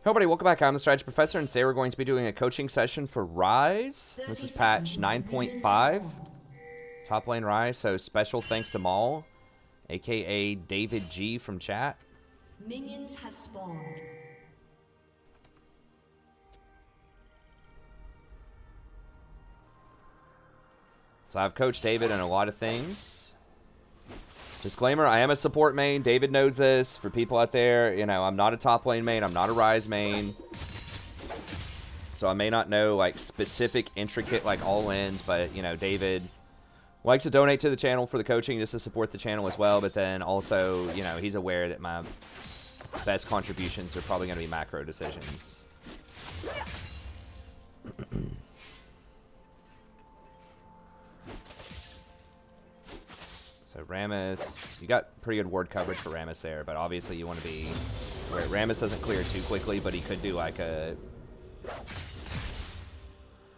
Hey everybody, welcome back. I'm the Strategy Professor, and today we're going to be doing a coaching session for Ryze. This is patch 9.5, top lane Ryze, so special thanks to Maul, aka David G from chat. Minions have spawned. So I've coached David in a lot of things. Disclaimer, I am a support main. David knows this. For people out there, you know, I'm not a top lane main. I'm not a Ryze main. So I may not know, like, specific, intricate, like, all-ins. But, you know, David likes to donate to the channel for the coaching just to support the channel as well. But then also, you know, he's aware that my best contributions are probably going to be macro decisions. So Rammus, you got pretty good ward coverage for Rammus there, but obviously you want to be where Rammus doesn't clear too quickly, but he could do like a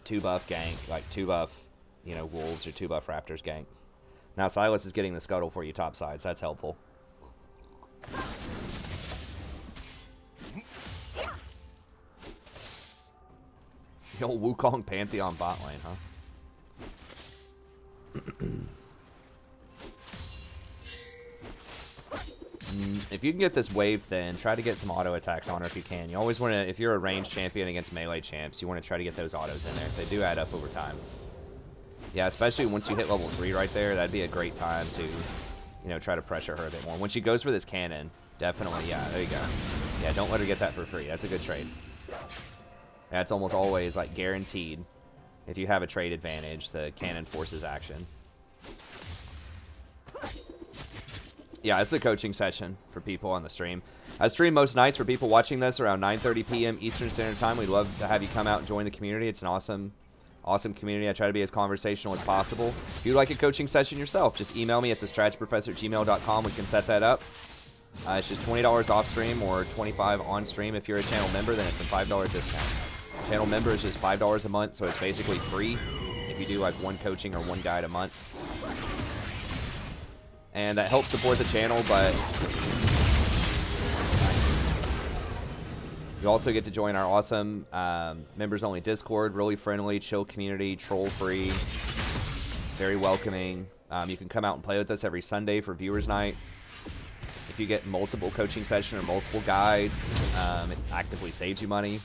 2-buff gank, like 2-buff, you know, Wolves or 2-buff Raptors gank. Now Silas is getting the scuttle for you top side, so that's helpful. The old Wukong Pantheon bot lane, huh? If you can get this wave thin, try to get some auto attacks on her if you can. You always want to, if you're a ranged champion against melee champs, you want to try to get those autos in there, because they do add up over time. Yeah, especially once you hit level 3 right there, that'd be a great time to, you know, try to pressure her a bit more. When she goes for this cannon, definitely, yeah, there you go. Yeah, don't let her get that for free. That's a good trade. That's almost always, like, guaranteed. If you have a trade advantage, the cannon forces action. Yeah, it's a coaching session for people on the stream. I stream most nights for people watching this around 9:30 p.m. Eastern Standard Time. We'd love to have you come out and join the community. It's an awesome community. I try to be as conversational as possible. If you'd like a coaching session yourself, just email me at thestrategyprofessor@gmail.com. We can set that up. It's just $20 off stream or $25 on stream. If you're a channel member, then it's a $5 discount. Channel member is just $5 a month, so it's basically free if you do like one coaching or one guide a month. And that helps support the channel, but you also get to join our awesome members-only Discord. Really friendly, chill community, troll-free, very welcoming. You can come out and play with us every Sunday for Viewers Night. If you get multiple coaching sessions or multiple guides, it actively saves you money.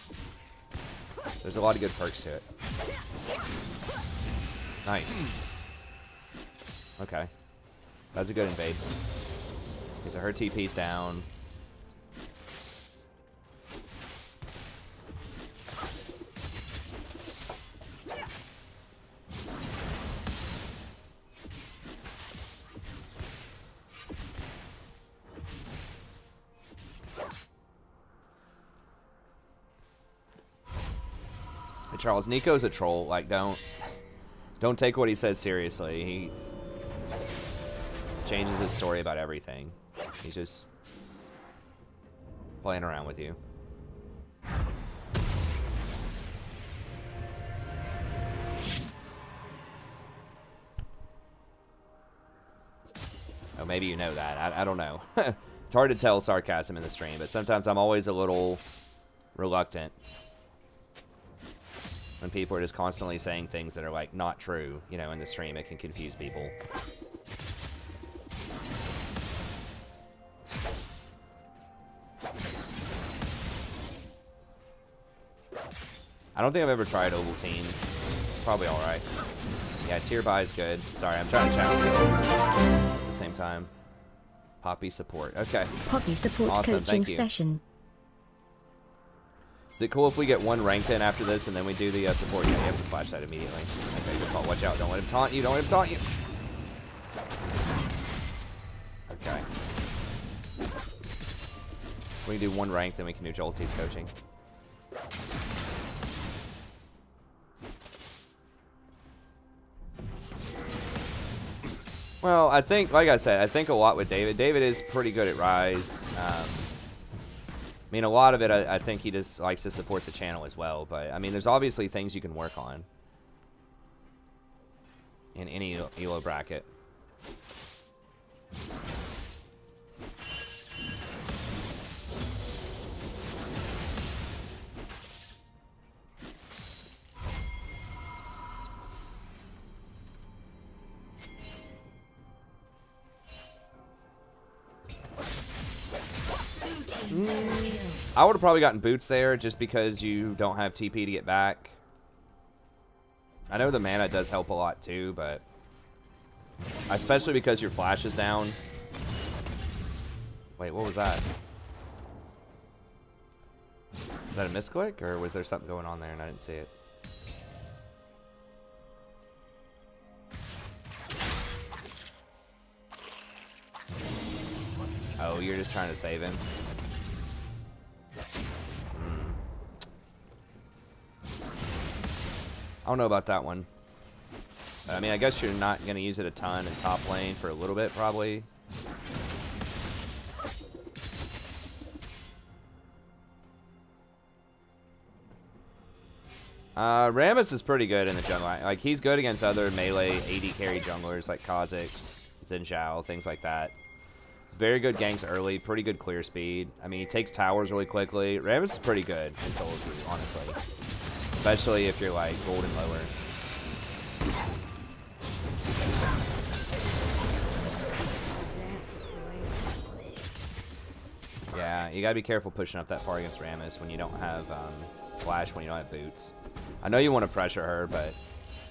There's a lot of good perks to it. Nice. Okay. That's a good invade. Okay, so her TP's down. Hey Charles, Nico's a troll. Like, don't take what he says seriously. He changes his story about everything. He's just playing around with you. Oh, maybe you know that. I don't know. It's hard to tell sarcasm in the stream, but sometimes I'm always a little reluctant when people are just constantly saying things that are, like, not true, you know, in the stream. It can confuse people. I don't think I've ever tried Ovaltine. Probably alright. Yeah, tier buy is good. Sorry, I'm trying to chat with you at the same time. Poppy support. Okay. Poppy support awesome. coaching session. Is it cool if we get one ranked in after this and then we do the support? Yeah, you have to flash that immediately. Okay, good call. Watch out. Don't let him taunt you. Don't let him taunt you. Okay. We can do one ranked, then we can do Jolty's coaching. Well, I think, like I said, I think a lot with David. David is pretty good at Ryze. I mean, a lot of it, I think he just likes to support the channel as well. But, I mean, there's obviously things you can work on in any ELO bracket. I would have probably gotten boots there just because you don't have TP to get back. I know the mana does help a lot too, but especially because your flash is down. Wait, what was that? Is that a misclick, or was there something going on there and I didn't see it? Oh, you're just trying to save him? I don't know about that one. I mean, I guess you're not going to use it a ton in top lane for a little bit, probably. Rammus is pretty good in the jungle. Like, he's good against other melee AD carry junglers like Kha'Zix, Xin Zhao, things like that. It's very good ganks early, pretty good clear speed. I mean, he takes towers really quickly. Rammus is pretty good in solo queue, honestly. Especially if you're like gold and lower. Yeah, you gotta be careful pushing up that far against Rammus when you don't have flash, when you don't have boots. I know you want to pressure her, but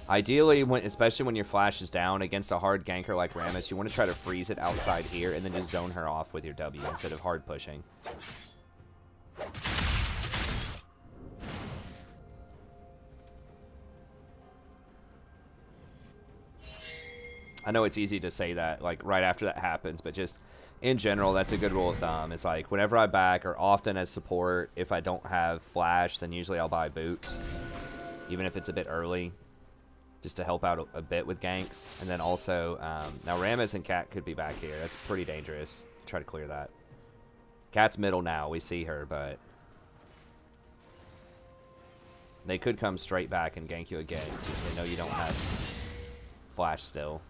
ideally, especially when your flash is down against a hard ganker like Rammus, you want to try to freeze it outside here and then just zone her off with your W instead of hard pushing. I know it's easy to say that like right after that happens, but just in general, that's a good rule of thumb. It's like whenever I back, or often as support, if I don't have flash, then usually I'll buy boots, even if it's a bit early, just to help out a bit with ganks. And then also, now Rammus and Cat could be back here. That's pretty dangerous. Try to clear that. Cat's middle now. We see her, but they could come straight back and gank you again, so they know you don't have flash still.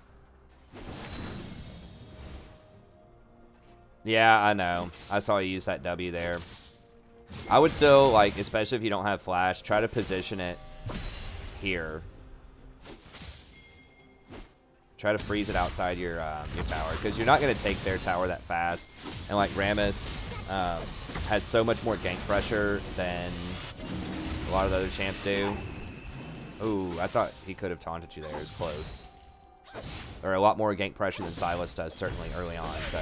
Yeah, I know. I saw you use that W there. I would still, like, especially if you don't have flash, try to position it here. Try to freeze it outside your tower, because you're not going to take their tower that fast. And, like, Rammus has so much more gank pressure than a lot of the other champs do. Ooh, I thought he could have taunted you there. It was close. Or a lot more gank pressure than Silas does, certainly early on, so...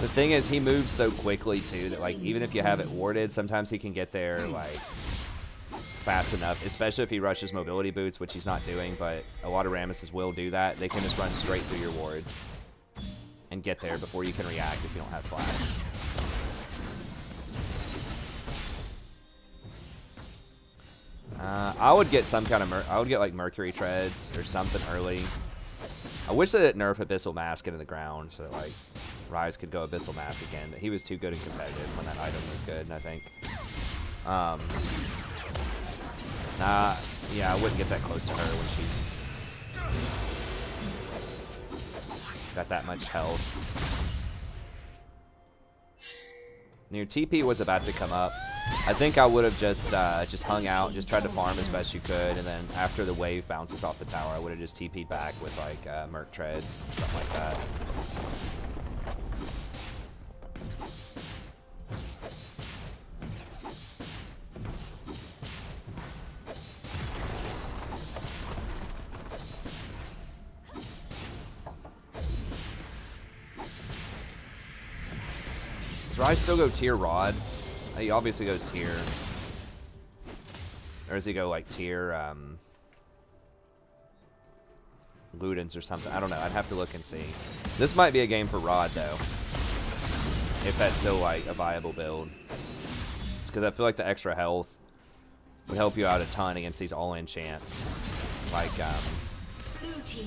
The thing is, he moves so quickly, too, that, like, even if you have it warded, sometimes he can get there, like, fast enough, especially if he rushes mobility boots, which he's not doing, but a lot of Rammuses will do that. They can just run straight through your ward and get there before you can react if you don't have flash. I would get some kind of I would get like Mercury Treads or something early. I wish they didn't nerf Abyssal Mask into the ground so that, like, Ryze could go Abyssal Mask again, but he was too good and competitive when that item was good, I think. Yeah, I wouldn't get that close to her when she's got that much health. And your TP was about to come up. I think I would have just hung out, just tried to farm as best you could, and then after the wave bounces off the tower, I would have just TP'd back with, like, Merc Treads, something like that. Does Ryze still go tier Rod? He obviously goes tier. Or does he go like tier Ludens or something? I don't know. I'd have to look and see. This might be a game for Rod though. If that's still like a viable build. It's because I feel like the extra health would help you out a ton against these all-in champs. Like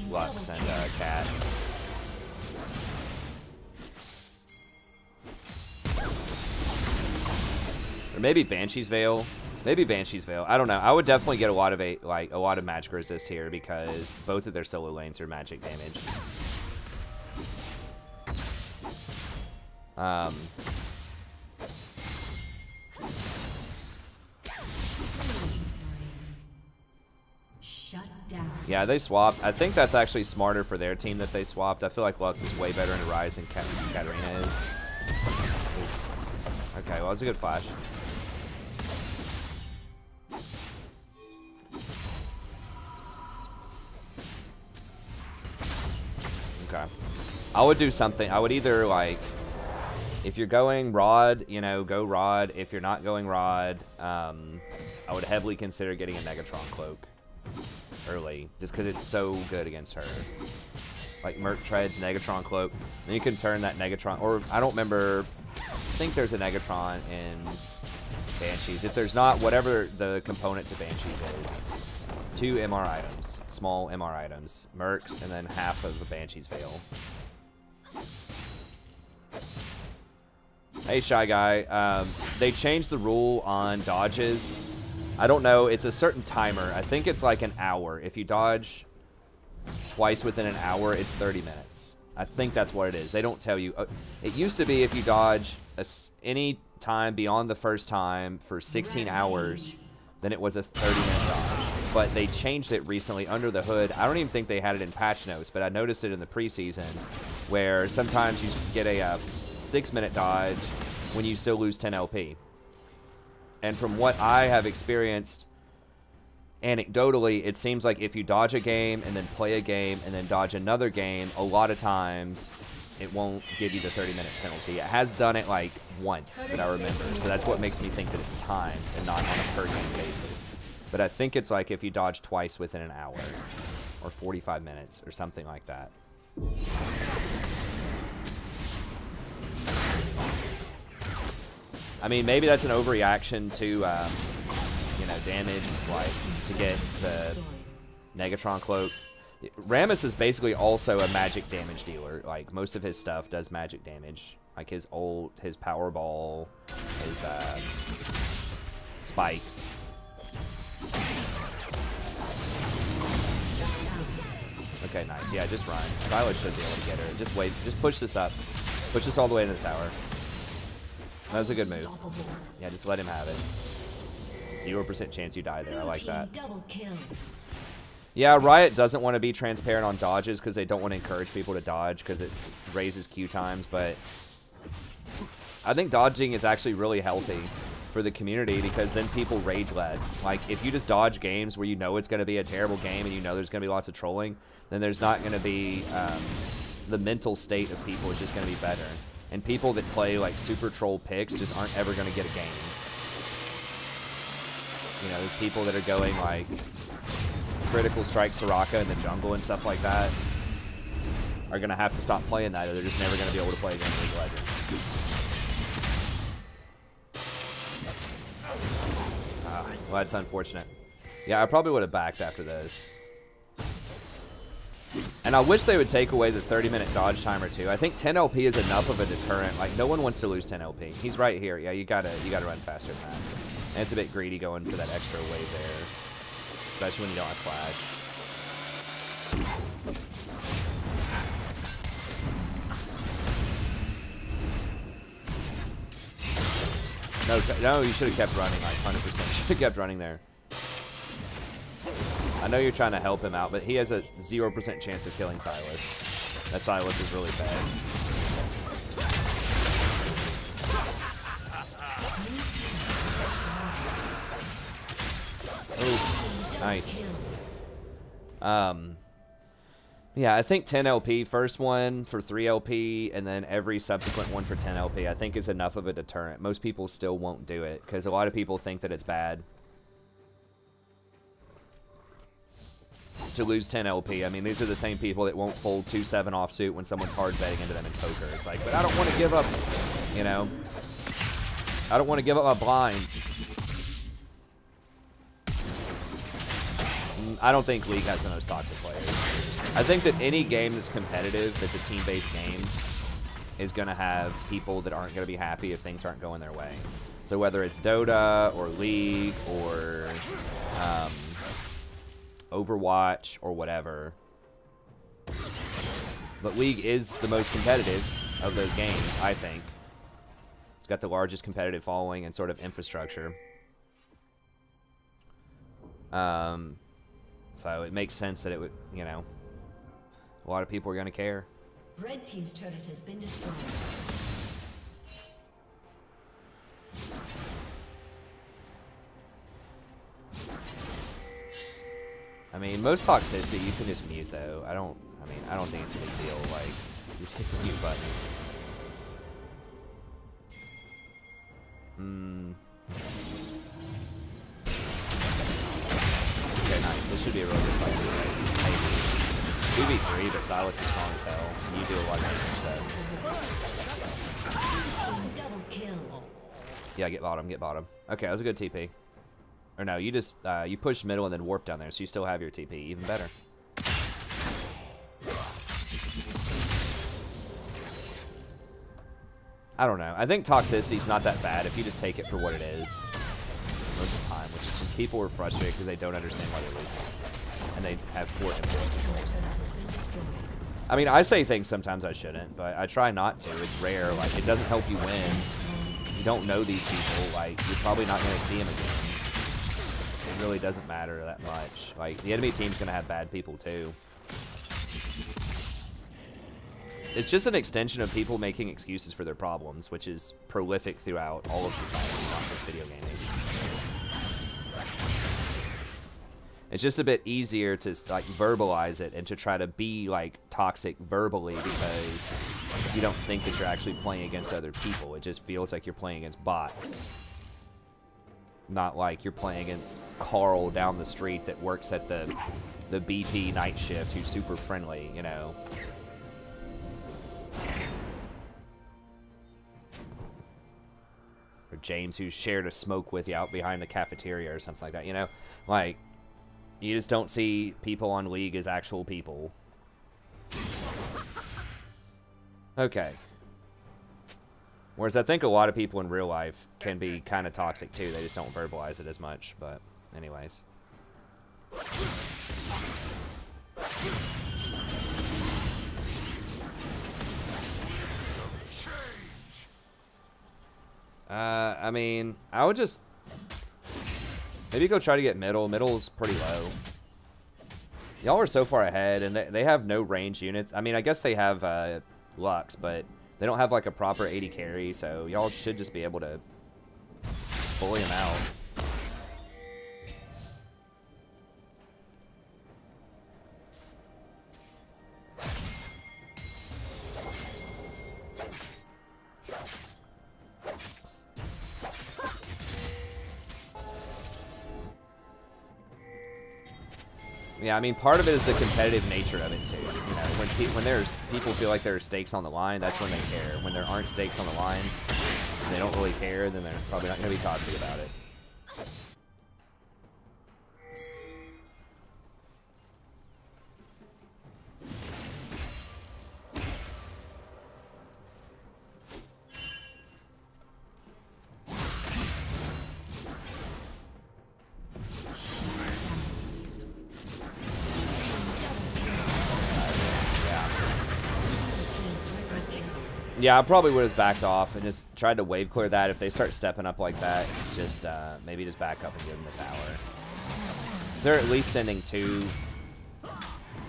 Lux and Cat. Or maybe Banshee's Veil. Maybe Banshee's Veil. I don't know. I would definitely get a lot of magic resist here because both of their solo lanes are magic damage. Shut down. Yeah, they swapped. I think that's actually smarter for their team that they swapped. I feel like Lux is way better in Ryze than Katarina is. Okay, well, that was a good flash. Okay. I would do something. I would either, like, if you're going Rod, you know, go Rod. If you're not going Rod, I would heavily consider getting a Negatron Cloak early, just because it's so good against her. Like Merc Treads, Negatron Cloak. Then you can turn that Negatron, or I don't remember, I think there's a Negatron in Banshees. If there's not, whatever the component to Banshees is. 2 MR items, small MR items, Mercs, and then half of the Banshees fail. Hey, Shy Guy. They changed the rule on dodges. I don't know. It's a certain timer. I think it's like an hour. If you dodge twice within an hour, it's 30 minutes. I think that's what it is. They don't tell you. It used to be if you dodge any time beyond the first time for 16 hours, then it was a 30-minute dodge. But they changed it recently under the hood. I don't even think they had it in patch notes, but I noticed it in the preseason where sometimes you get a 6-minute dodge when you still lose 10 LP. And from what I have experienced, anecdotally, it seems like if you dodge a game and then play a game and then dodge another game, a lot of times it won't give you the 30-minute penalty. It has done it like once that I remember, so that's what makes me think that it's timed and not on a per-game basis. But I think it's like if you dodge twice within an hour or 45 minutes or something like that. I mean, maybe that's an overreaction to, you know, damage, like, to get the Negatron Cloak. Rammus is basically also a magic damage dealer. Like, most of his stuff does magic damage. Like, his Power Ball, his, spikes. Okay, nice. Yeah, just run. Silas should be able to get her. Just wait. Just push this up. Push this all the way to the tower. That was a good move. Yeah, just let him have it. 0% chance you die there. I like that. Yeah, Riot doesn't want to be transparent on dodges because they don't want to encourage people to dodge because it raises Q times, but I think dodging is actually really healthy for the community because then people rage less. Like, if you just dodge games where you know it's going to be a terrible game and you know there's going to be lots of trolling, then there's not going to be the mental state of people is just going to be better. And people that play, like, super troll picks just aren't ever going to get a game. You know, there's people that are going, like, critical strike Soraka in the jungle and stuff like that are going to have to stop playing that, or they're just never going to be able to play against League of Legends. Well, that's unfortunate. Yeah, I probably would have backed after this. And I wish they would take away the 30-minute dodge timer too. I think 10 LP is enough of a deterrent. Like, no one wants to lose 10 LP. He's right here. Yeah, you gotta run faster than that. And it's a bit greedy going for that extra wave there, especially when you don't have flash. No, you should have kept running, like 100%. You should have kept running there. I know you're trying to help him out, but he has a 0% chance of killing Silas. That Silas is really bad. Ooh, nice. Yeah, I think 10 LP, first one for 3 LP, and then every subsequent one for 10 LP, I think is enough of a deterrent. Most people still won't do it, because a lot of people think that it's bad to lose 10 LP. I mean, these are the same people that won't fold 2-7 offsuit when someone's hard betting into them in poker. It's like, but I don't want to give up, you know. I don't want to give up my blinds. I don't think League has the most toxic players. I think that any game that's competitive, that's a team-based game, is going to have people that aren't going to be happy if things aren't going their way. So whether it's Dota or League or Overwatch or whatever. But League is the most competitive of those games, I think. It's got the largest competitive following and sort of infrastructure. So it makes sense that it would, you know, a lot of people are going to care. Red team's turret has been destroyed. I mean, most toxicity you can just mute though. I don't think it's a big deal. Like, just hit the mute button. Okay, nice. This should be a really good fight for you guys. Maybe 2v3, but Silas is strong as hell. You do a lot of damage, so. Double kill. Yeah, get bottom, get bottom. Okay, that was a good TP. Or no, you just, you pushed middle and then warp down there, so you still have your TP. Even better. I don't know. I think toxicity's not that bad if you just take it for what it is. Most of the time, which is just people are frustrated because they don't understand why they're losing. And they have poor impulse control. I mean, I say things sometimes I shouldn't, but I try not to. It's rare. Like, it doesn't help you win. You don't know these people. Like, you're probably not going to see them again. It really doesn't matter that much. Like, the enemy team's going to have bad people, too. It's just an extension of people making excuses for their problems, which is prolific throughout all of society, not just video gaming. It's just a bit easier to like verbalize it and to try to be like toxic verbally because you don't think that you're actually playing against other people. It just feels like you're playing against bots. Not like you're playing against Carl down the street that works at the BP night shift who's super friendly, you know. Or James who shared a smoke with you out behind the cafeteria or something like that, you know? Like, you just don't see people on League as actual people. Okay. Whereas I think a lot of people in real life can be kind of toxic too. They just don't verbalize it as much. But anyways. I mean, I would just maybe go try to get middle. Middle's pretty low. Y'all are so far ahead, and they have no range units. I mean, I guess they have Lux, but they don't have like a proper 80 carry, so y'all should just be able to bully him out. Yeah, I mean, part of it is the competitive nature of it too. You know, when there's people feel like there are stakes on the line, that's when they care. When there aren't stakes on the line, and they don't really care, then they're probably not going to be toxic about it. Yeah, I probably would have backed off and just tried to wave clear that. If they start stepping up like that, just maybe just back up and give them the tower. They're at least sending 2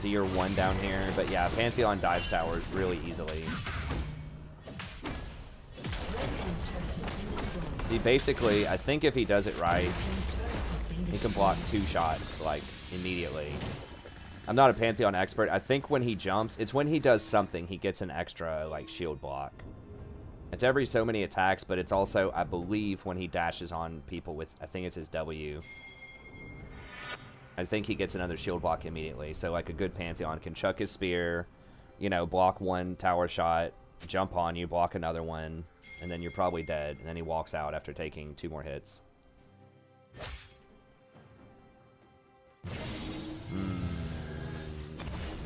to your 1 down here. But yeah, Pantheon dives towers really easily. See, basically, I think if he does it right, he can block 2 shots, like, immediately. I'm not a Pantheon expert. I think when he jumps, it's when he does something, he gets an extra, like, shield block. It's every so many attacks, but it's also, I believe, when he dashes on people with, I think it's his W. I think he gets another shield block immediately. So, like, a good Pantheon can chuck his spear, you know, block 1 tower shot, jump on you, block another one, and then you're probably dead. And then he walks out after taking 2 more hits.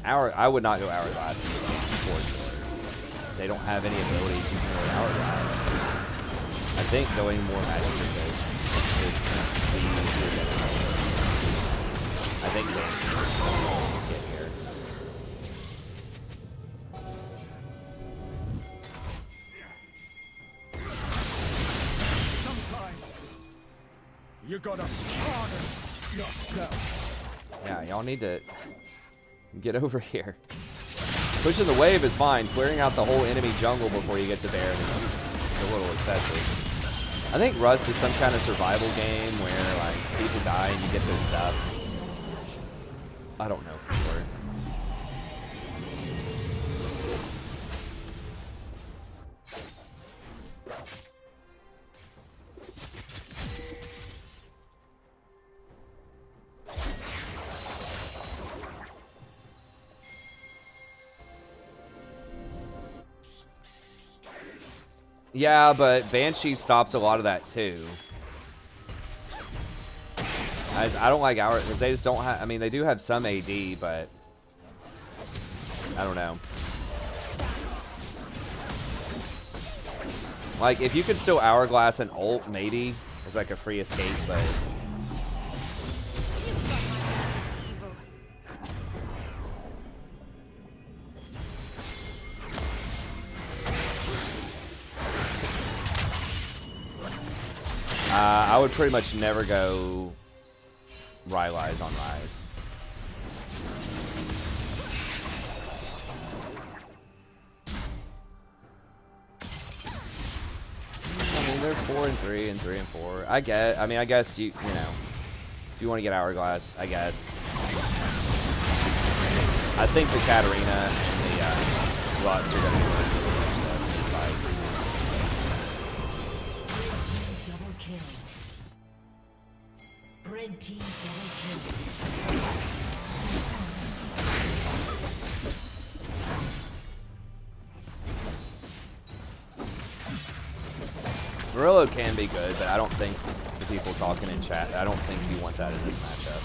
I would not go Hourglass in this game, unfortunately. They don't have any abilities you can go Hourglass. I think going more Magic Resist is the easier than I think Vance get here. Sometimes you gotta harness yourself. Yeah, y'all need to get over here. Pushing the wave is fine. Clearing out the whole enemy jungle before you get to Baron is a little excessive. I think Rust is some kind of survival game where like people die and you get their stuff. I don't know for sure. Yeah, but Banshee stops a lot of that too. I don't like our, because they just don't have, I mean, they do have some AD, but I don't know. Like, if you could still Hourglass and ult, maybe, it's like a free escape, but... I would pretty much never go Ryze on Ryze. I mean, they're 4 and 3 and 3 and 4. I guess you know, if you want to get Hourglass, I guess. I think the Katarina and the Lux are going to be most of the Red team double kill. Murillo can be good, but I don't think the people talking in chat, I don't think you want that in this matchup.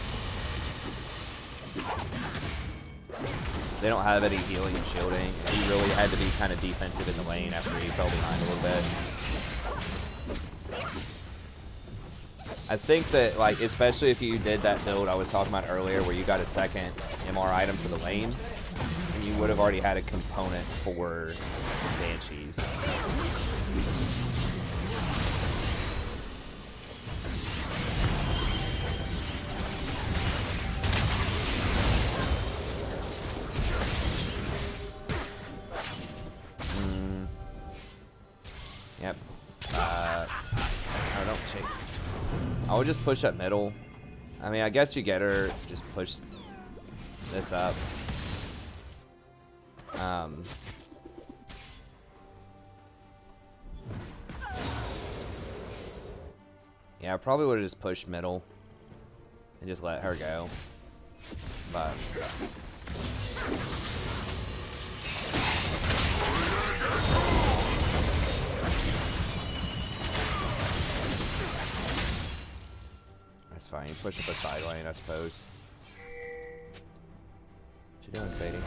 They don't have any healing and shielding. He really had to be kind of defensive in the lane after he fell behind a little bit. I think that, like, especially if you did that build I was talking about earlier where you got a second MR item for the lane, and you would have already had a component for Banshees. Yep. No, don't chase. I would just push up middle. I mean, I guess you get her, just push this up. Yeah, I probably would have just pushed middle and just let her go. But that's fine. You push up a side lane, I suppose. What you doing, Sadie?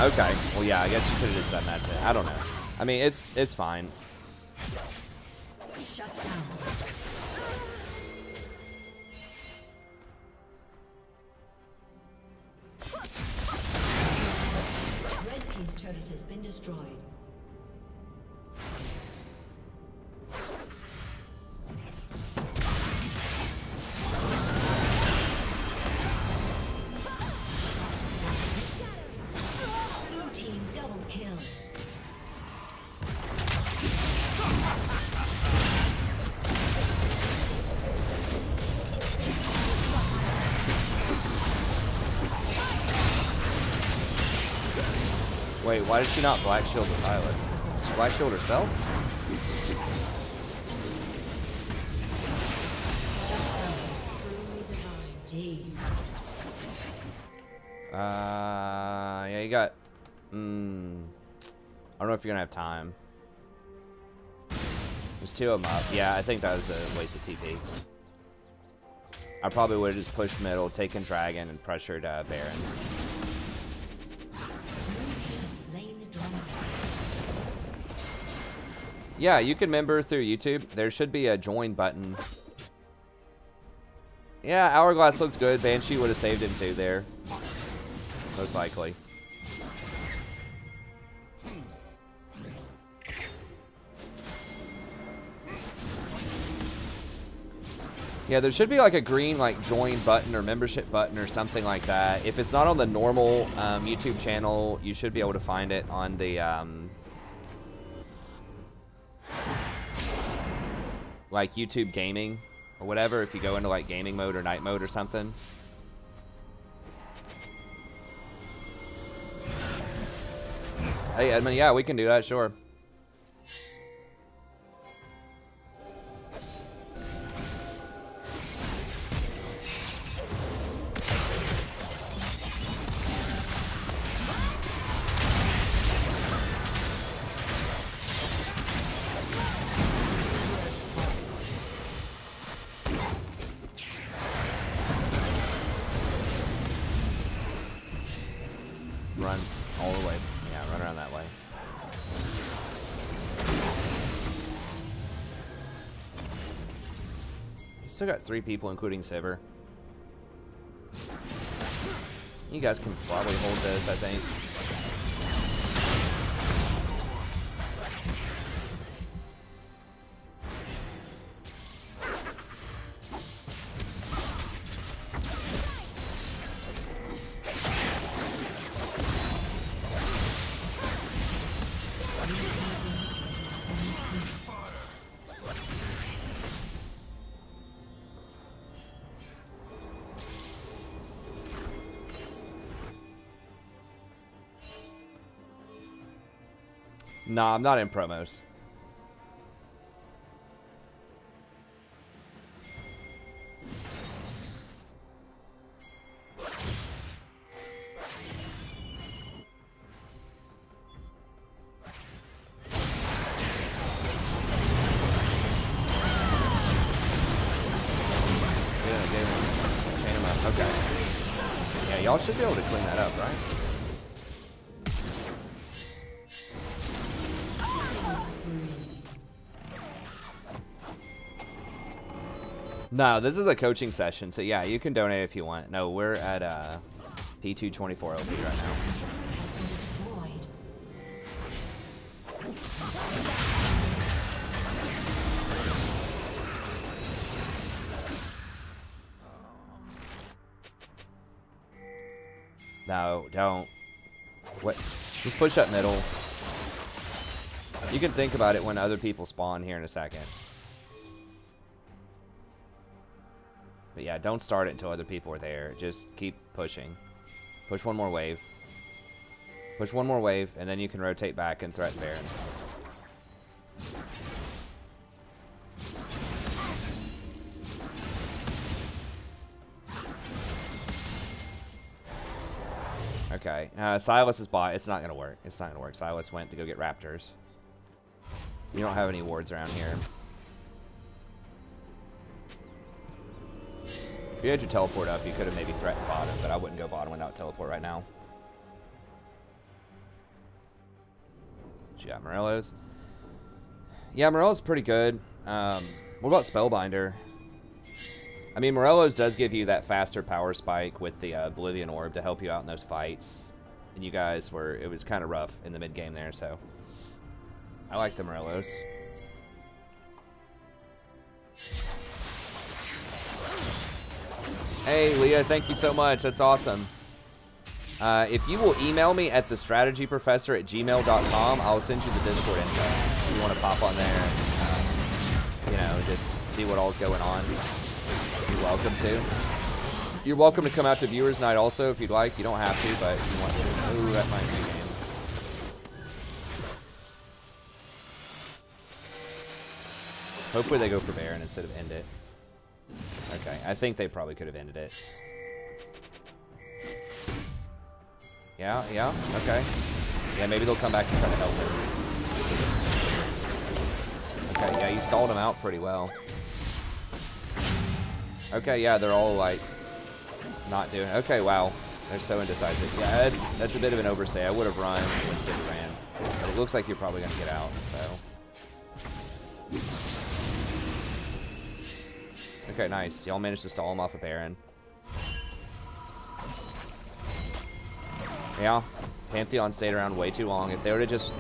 Okay. Well, yeah. I guess you could have just done that. Then. I don't know. I mean, it's fine. Shut down. Red team's turret has been destroyed. Blue team double kill. Wait, why did she not black shield the Silas? Did she black shield herself? Yeah, you got. I don't know if you're gonna have time. There's two of them up. Yeah, I think that was a waste of TP. I probably would have just pushed middle, taken Dragon, and pressured Baron. Yeah, you can member through YouTube. There should be a join button Yeah, Hourglass looked good. Banshee would have saved him too there. Most likely. Yeah, there should be like a green like join button or membership button or something like that. If it's not on the normal YouTube channel, you should be able to find it on the like YouTube gaming or whatever. If you go into like gaming mode or night mode or something. Hey Edmund, yeah, we can do that, sure. Run all the way. Yeah, run around that way. You still got 3 people, including Sivir. You guys can probably hold this, I think. Nah, I'm not in promos. Chain him up. Okay. Yeah, y'all should be able to clean that up, right? No, this is a coaching session, so yeah, you can donate if you want. No, we're at P224 OP right now. No, don't. What? Just push up middle. You can think about it when other people spawn here in a second. But yeah, don't start it until other people are there. Just keep pushing. Push one more wave. Push one more wave, and then you can rotate back and threaten Baron. Okay, Silas is bot. It's not going to work. It's not going to work. Silas went to go get Raptors. You don't have any wards around here. If you had your teleport up, you could have maybe threatened bottom, but I wouldn't go bottom without teleport right now. Yeah, Morello's. Yeah, Morello's pretty good. What about Spellbinder? I mean, Morello's does give you that faster power spike with the Oblivion Orb to help you out in those fights. And you guys were, it was kind of rough in the mid game there, so I like the Morello's. Hey, Leah, thank you so much. That's awesome. If you will email me at thestrategyprofessor@gmail.com, I'll send you the Discord info. If you want to pop on there and, you know, just see what all's going on, you're welcome to. You're welcome to come out to Viewers Night also if you'd like. You don't have to, but if you want to. Ooh, that might be a game. Hopefully they go for Baron instead of end it. Okay, I think they probably could have ended it. Yeah, okay. Yeah, maybe they'll come back and try to help it. Okay, yeah, you stalled them out pretty well. Okay, yeah, they're all, like, not doing... Okay, wow. They're so indecisive. Yeah, that's a bit of an overstay. I would have run when Sid ran. But it looks like you're probably going to get out, so... Okay, nice. Y'all managed to stall him off of Baron. Yeah, Pantheon stayed around way too long. If they would have just,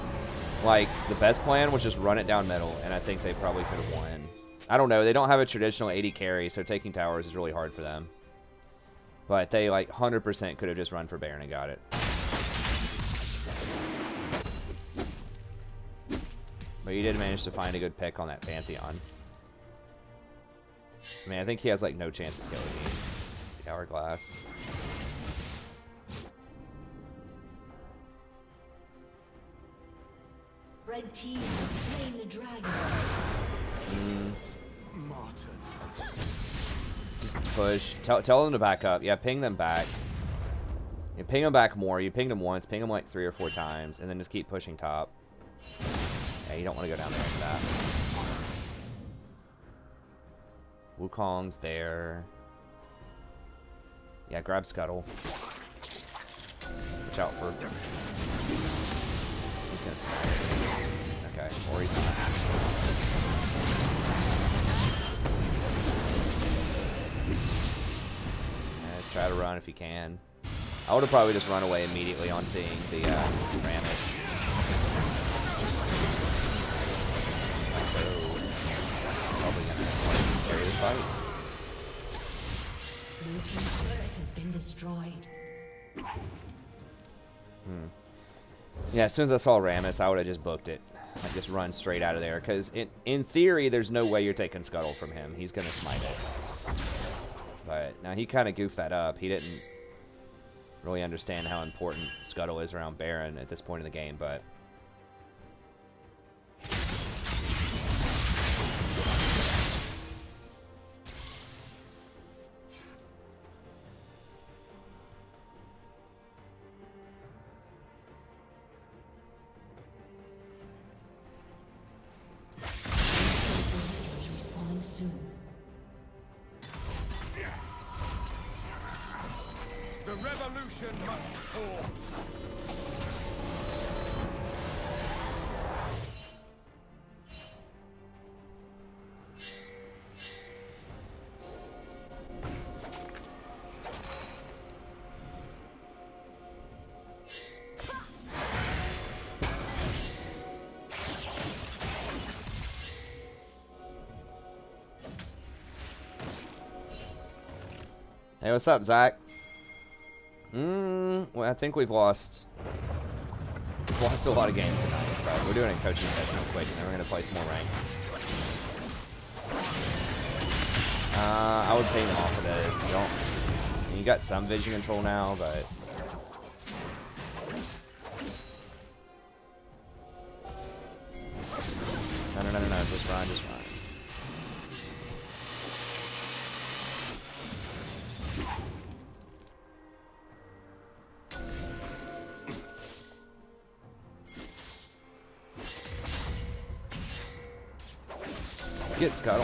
like, the best plan was just run it down middle, and I think they probably could have won. I don't know. They don't have a traditional 80 carry, so taking towers is really hard for them. But they, like, 100% could have just run for Baron and got it. But you did manage to find a good pick on that Pantheon. I mean, I think he has, like, no chance of killing me. The Hourglass. Red team has slain the dragon. Just push. Tell them to back up. Yeah, ping them back. You ping them back more. You pinged them once. Ping them like 3 or 4 times. And then just keep pushing top. Yeah, you don't want to go down there for that. Wukong's there. Yeah, grab Scuttle. Watch out for... He's going to smash it. Okay, or he's going to just try to run if you can. I would have probably just run away immediately on seeing the Rammus. Probably going to carry this fight. Blue team's turret has been destroyed. Yeah, as soon as I saw Rammus, I would have just booked it. Like, just run straight out of there. Because in theory, there's no way you're taking Scuttle from him. He's going to smite it. But now he kind of goofed that up. He didn't really understand how important Scuttle is around Baron at this point in the game, but... The revolution must pause. Hey, what's up, Zach? Well, I think we've lost a lot of games tonight, but we're doing a coaching session real quick, and then we're gonna play some more rank. I would pay them off of this. You got some vision control now, but no, just run. Get Scuttle.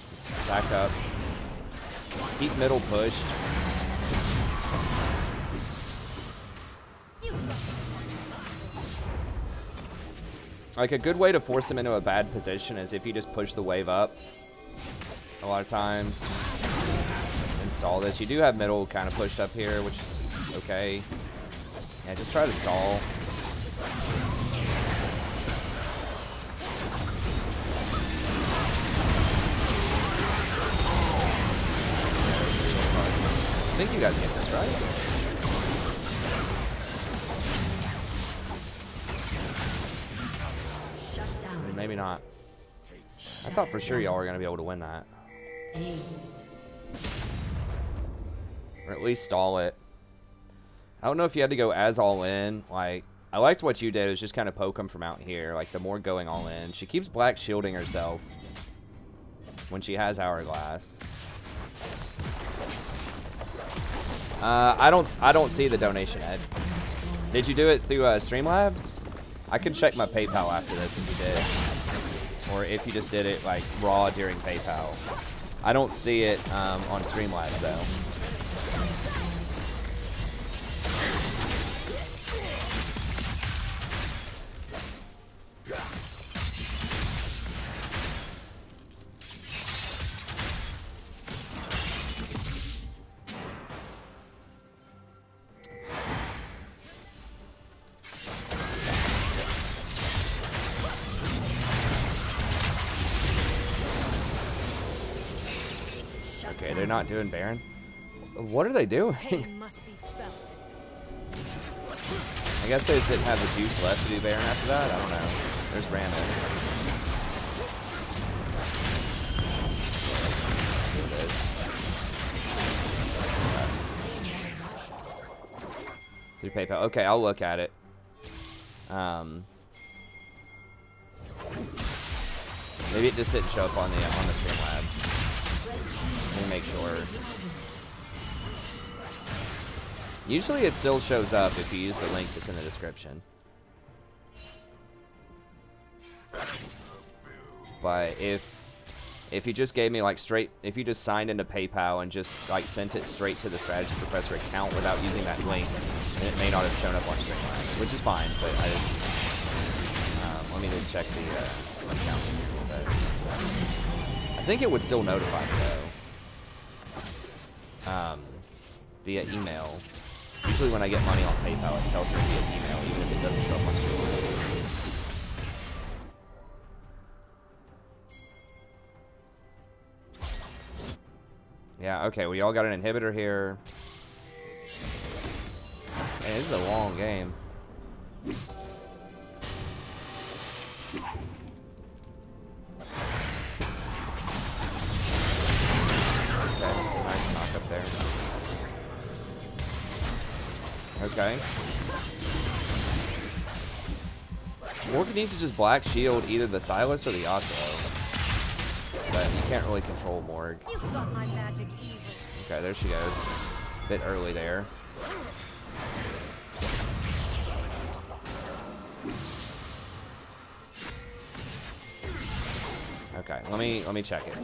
Just back up. Keep middle pushed. Like, a good way to force him into a bad position is if you just push the wave up a lot of times. Install this. You do have middle kind of pushed up here, which is okay. Yeah, just try to stall. I think you guys get this, right? Maybe not. I thought for sure y'all were going to be able to win that. Or at least stall it. I don't know if you had to go as all in. Like, I liked what you did. Is just kind of poke him from out here. Like, the more going all in. She keeps black shielding herself when she has Hourglass. I don't see the donation, Ed. Did you do it through Streamlabs? I can check my PayPal after this if you did. Or if you just did it, like, raw during PayPal. I don't see it on Streamlabs, though. Okay, they're not doing Baron. What are they doing? Pain must be felt. I guess they just didn't have the juice left to do Baron after that. I don't know. There's Ramen. Through PayPal. Okay, I'll look at it. Maybe it just didn't show up on the Streamlabs. Let me make sure. Usually it still shows up if you use the link that's in the description. But if you just gave me like if you just signed into PayPal and just like sent it straight to the Strategy Professor account without using that link, then it may not have shown up on Streamlabs, which is fine. But I just let me just check the account. But I think it would still notify me though, via email. Usually when I get money on PayPal, it tells me via email, even if it doesn't show up on Streamlabs. Yeah, okay, we all got an inhibitor here. Hey, this is a long game. Okay, nice knock up there. Okay. Morgan needs to just black shield either the Silas or the Yasuo. But you can't really control Morg. You got my magic easily. Okay, there she goes. Bit early there. Okay, let me check it.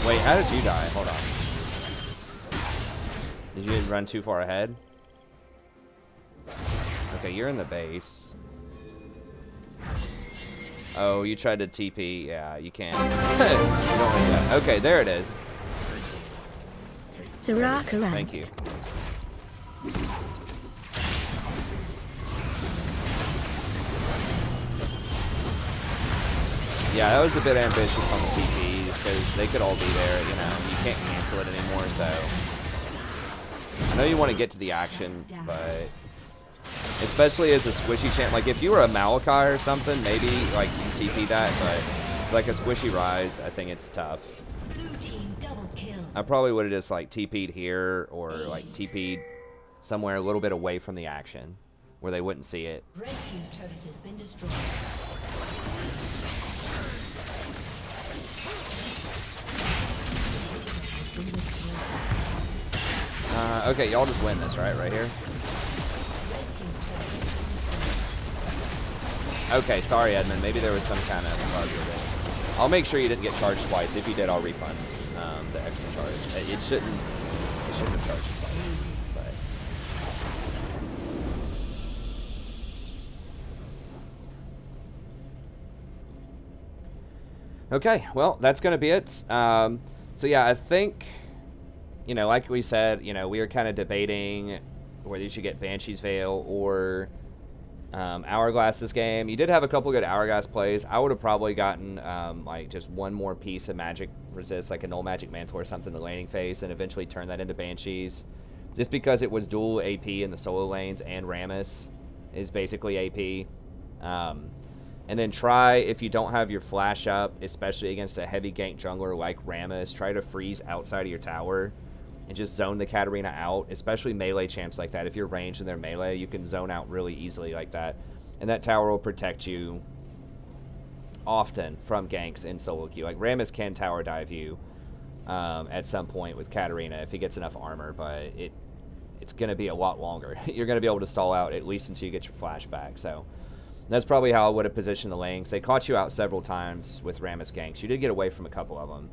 Wait, how did you die? Hold on. Did you run too far ahead? Okay, you're in the base. Oh, you tried to TP. Yeah, you can't. You don't need that. Okay, there it is. Thank you. Yeah, that was a bit ambitious on the TPs because they could all be there, you know. You can't cancel it anymore, so. I know you want to get to the action, but especially as a squishy champ, like if you were a Malachi or something, maybe like you TP that, but like a squishy Ryze, I think it's tough. Blue team double kill. I probably would have just like TP'd here or like TP'd somewhere a little bit away from the action where they wouldn't see it. Red team's turret has been destroyed. Okay, y'all just win this, right? Right here? Okay, sorry, Edmund. Maybe there was some kind of bug with it. I'll make sure you didn't get charged twice. If you did, I'll refund the extra charge. It shouldn't have charged you twice. But. Okay, well, that's going to be it. So, yeah, I think, you know, like we said, you know, we were kind of debating whether you should get Banshee's Veil or Hourglass this game. You did have a couple good Hourglass plays. I would have probably gotten like just one more piece of magic resist, like a null magic mantle or something in the laning phase, and eventually turn that into Banshees. Just because it was dual AP in the solo lanes and Rammus is basically AP. And then try, if you don't have your flash up, especially against a heavy gank jungler like Rammus, try to freeze outside of your tower and just zone the Katarina out, especially melee champs like that. If you're ranged in their melee, you can zone out really easily like that. And that tower will protect you often from ganks in solo queue. Like Rammus can tower dive you at some point with Katarina if he gets enough armor, but it's going to be a lot longer. You're going to be able to stall out at least until you get your flash back. So that's probably how I would have positioned the lanes. They caught you out several times with Rammus ganks. You did get away from a couple of them.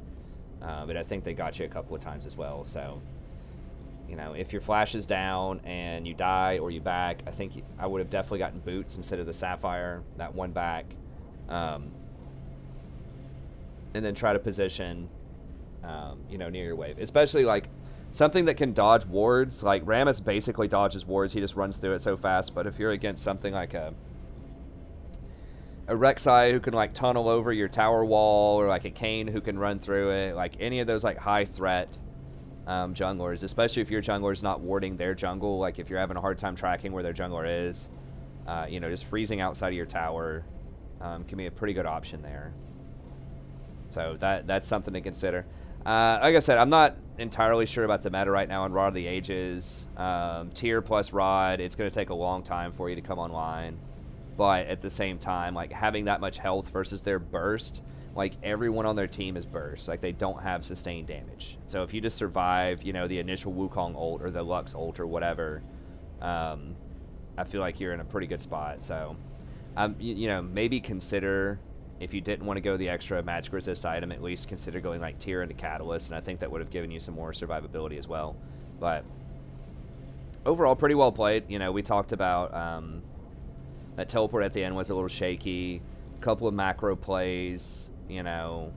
But I think they got you a couple of times as well. So, you know, if your flash is down and you die or you back, I think I would have definitely gotten boots instead of the Sapphire, that one back. and then try to position, you know, near your wave. Especially, like, something that can dodge wards. Like, Rammus basically dodges wards. He just runs through it so fast. But if you're against something like a Rek'Sai who can, like, tunnel over your tower wall, or, like, a Kayn who can run through it, like, any of those, like, high-threat junglers, especially if your jungler's not warding their jungle, like, if you're having a hard time tracking where their jungler is, you know, just freezing outside of your tower can be a pretty good option there. So that's something to consider. Like I said, I'm not entirely sure about the meta right now on Rod of the Ages. Tier plus Rod, it's going to take a long time for you to come online. But at the same time, like, having that much health versus their burst, like, everyone on their team is burst. Like, they don't have sustained damage. So if you just survive, you know, the initial Wukong ult or the Lux ult or whatever, I feel like you're in a pretty good spot. So, you know, maybe consider, if you didn't want to go the extra magic resist item, at least consider going, like, tier into Catalyst, and I think that would have given you some more survivability as well. But overall, pretty well played. You know, we talked about that teleport at the end was a little shaky. A couple of macro plays, you know,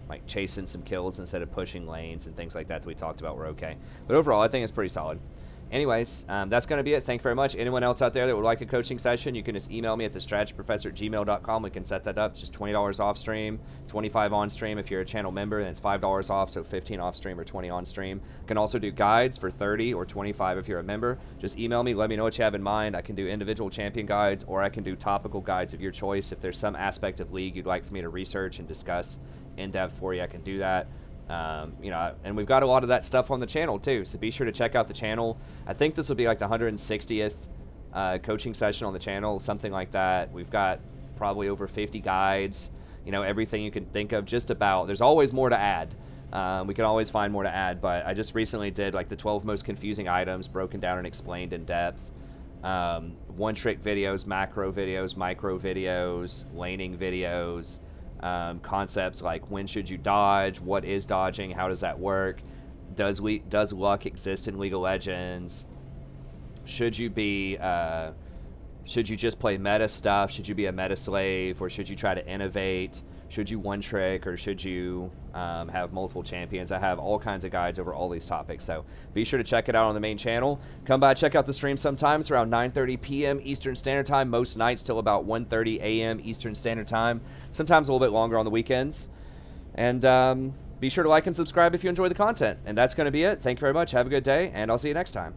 like chasing some kills instead of pushing lanes and things like that we talked about were okay. But overall, I think it's pretty solid. Anyways, that's going to be it. Thank you very much. Anyone else out there that would like a coaching session, you can just email me at thestrategyprofessor@gmail.com. We can set that up. It's just $20 off stream, $25 on stream if you're a channel member, and it's $5 off, so $15 off stream or $20 on stream. You can also do guides for $30 or $25 if you're a member. Just email me. Let me know what you have in mind. I can do individual champion guides, or I can do topical guides of your choice. If there's some aspect of League you'd like for me to research and discuss in depth for you, I can do that. You know, and we've got a lot of that stuff on the channel too, so be sure to check out the channel. I think this will be like the 160th coaching session on the channel, something like that. We've got probably over 50 guides, you know, everything you can think of, just about. There's always more to add. We can always find more to add, but I just recently did like the 12 most confusing items broken down and explained in depth. One-trick videos, macro videos, micro videos, laning videos. Concepts like when should you dodge, what is dodging, how does that work, does luck exist in League of Legends, should you just play meta stuff, should you be a meta slave, or should you try to innovate, should you one trick, or should you have multiple champions. I have all kinds of guides over all these topics, so be sure to check it out on the main channel. Come by, check out the stream sometimes around 9:30 p.m. Eastern Standard Time, most nights till about 1:30 a.m. Eastern Standard Time, sometimes a little bit longer on the weekends. And be sure to like and subscribe if you enjoy the content. And that's going to be it. Thank you very much. Have a good day, and I'll see you next time.